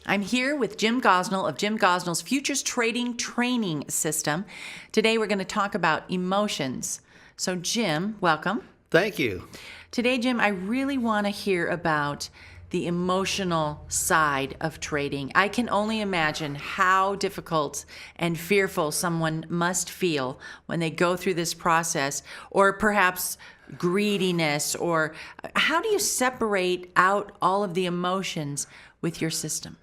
I'm here with Jim Gosnell of Jim Gosnell's Futures Trading Training System. Today we're going to talk about emotions. So Jim, welcome. Thank you. Today, Jim, I really want to hear about the emotional side of trading. I can only imagine how difficult and fearful someone must feel when they go through this process, or perhaps greediness, or how do you separate out all of the emotions with your system?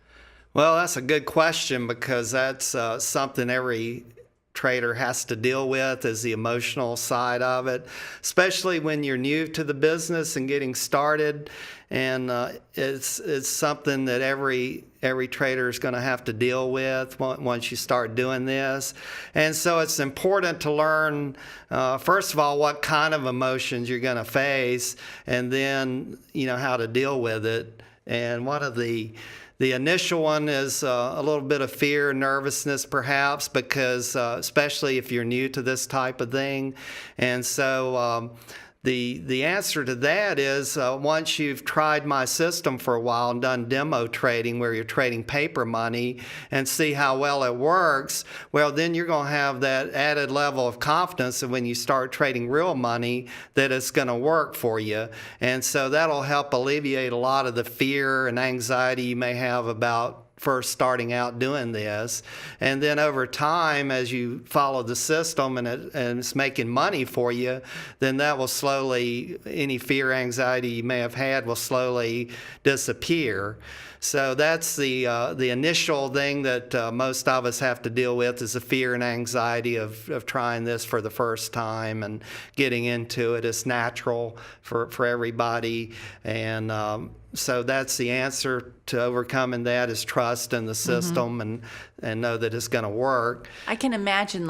Well, that's a good question because that's something every trader has to deal with, is the emotional side of it, especially when you're new to the business and getting started. And it's something that every trader is going to have to deal with once you start doing this. And so it's important to learn, first of all, what kind of emotions you're going to face, and then how to deal with it. And one of the initial one is a little bit of fear and nervousness, perhaps, because especially if you're new to this type of thing. And so the answer to that is once you've tried my system for a while and done demo trading where you're trading paper money and see how well it works, well, then you're going to have that added level of confidence that when you start trading real money that it's going to work for you. And so that'll help alleviate a lot of the fear and anxiety you may have about first starting out doing this. And then over time, as you follow the system and it's making money for you, then that will slowly, any fear, anxiety you may have had will slowly disappear. So that's the initial thing that most of us have to deal with, is the fear and anxiety of trying this for the first time and getting into it. It's natural for everybody. And so that's the answer to overcoming that, is trust in the system and know that it's going to work. I can imagine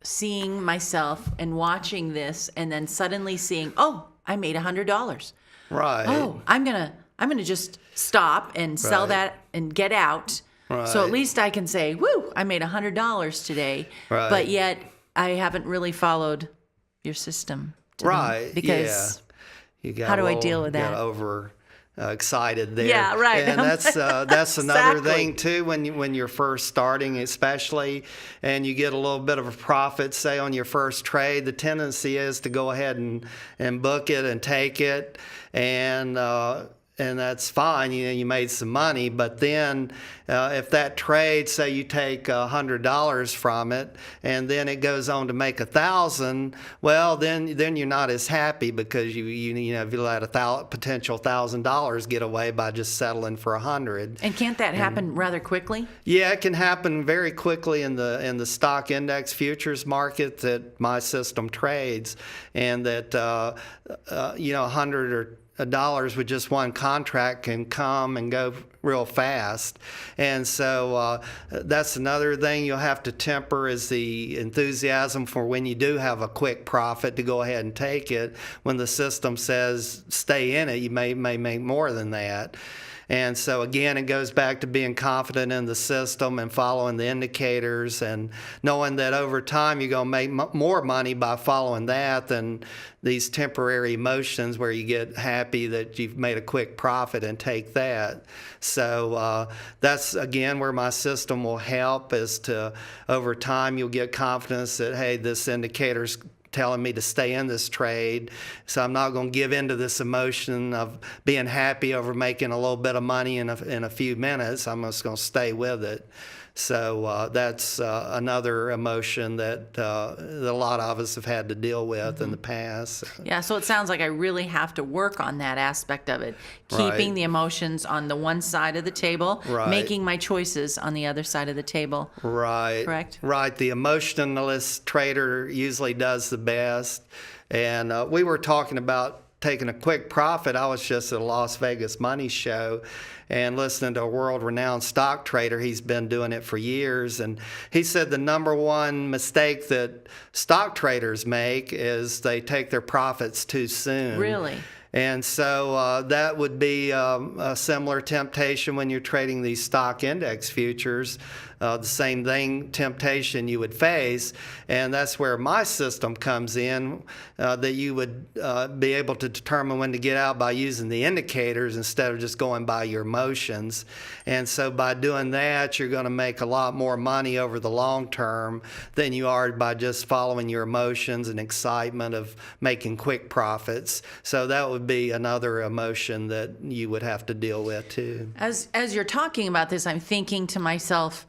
seeing myself and watching this and then suddenly seeing, oh, I made $100. Right. Oh, I'm gonna just stop and sell that and get out. Right. So at least I can say, woo, I made $100 today. Right. But yet I haven't really followed your system. Right. Because yeah. How do I deal with that? Got over excited there. Yeah, right. And that's another Exactly. thing too, when you're first starting, especially, and you get a little bit of a profit, say on your first trade, the tendency is to go ahead and book it and take it, and that's fine. You made some money, but then if that trade, say you take $100 from it, and then it goes on to make $1,000, well, then you're not as happy because you let a potential $1,000 get away by just settling for $100. And can't that happen rather quickly? Yeah, it can happen very quickly in the stock index futures market that my system trades, and that $100 or dollars with just one contract can come and go real fast. And so that's another thing you'll have to temper, is the enthusiasm for when you do have a quick profit to go ahead and take it. When the system says stay in it, you may make more than that. And so again, it goes back to being confident in the system and following the indicators and knowing that over time you're going to make more money by following that than these temporary emotions where you get happy that you've made a quick profit and take that. So that's, again, where my system will help, is to over time you'll get confidence that, hey, this indicator's telling me to stay in this trade, so I'm not going to give into this emotion of being happy over making a little bit of money in a few minutes. I'm just going to stay with it. So that's another emotion that a lot of us have had to deal with in the past. Yeah, so it sounds like I really have to work on that aspect of it, keeping the emotions on the one side of the table, making my choices on the other side of the table. Right. Correct? Right. The emotionalist trader usually does the best. And we were talking about taking a quick profit. I was just at a Las Vegas money show and listening to a world-renowned stock trader. He's been doing it for years, and he said the number one mistake that stock traders make is they take their profits too soon. Really? And so that would be a similar temptation when you're trading these stock index futures. the same thing, temptation you would face. And that's where my system comes in, that you would be able to determine when to get out by using the indicators instead of just going by your emotions. And so by doing that, you're going to make a lot more money over the long term than you are by just following your emotions and excitement of making quick profits. So that would be another emotion that you would have to deal with too. As you're talking about this, I'm thinking to myself,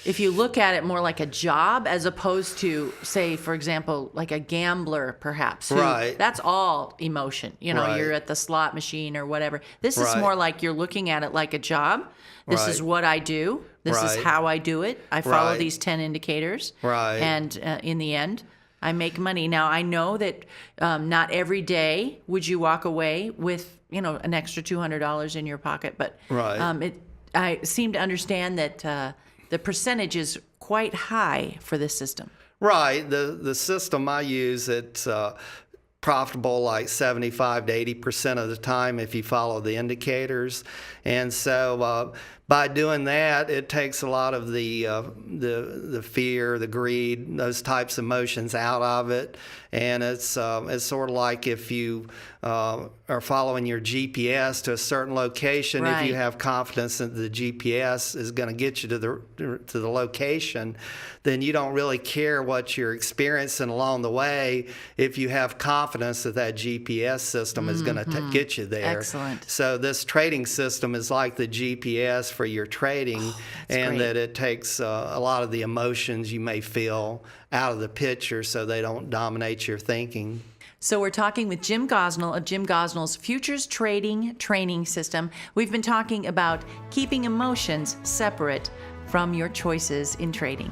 if you look at it more like a job as opposed to, say, for example, like a gambler, perhaps. Right. That's all emotion. You know, Right. you're at the slot machine or whatever. This is Right. more like you're looking at it like a job. This is Right. what I do. This is Right. how I do it. I follow Right. these 10 indicators. Right. And in the end, I make money. Now, I know that not every day would you walk away with, an extra $200 in your pocket, but Right. I seem to understand that the percentage is quite high for this system. Right. The system I use, it's profitable like 75 to 80% of the time if you follow the indicators. And so by doing that, it takes a lot of the fear, the greed, those types of emotions out of it. And it's sort of like if you are following your GPS to a certain location. If you Right. have confidence that the GPS is going to get you to the location, then you don't really care what you're experiencing along the way if you have confidence that that GPS system is going to get you there. Excellent. So this trading system is like the GPS for your trading, and great. that it takes a lot of the emotions you may feel out of the picture so they don't dominate your thinking. So we're talking with Jim Gosnell of Jim Gosnell's Futures Trading Training System. We've been talking about keeping emotions separate from your choices in trading.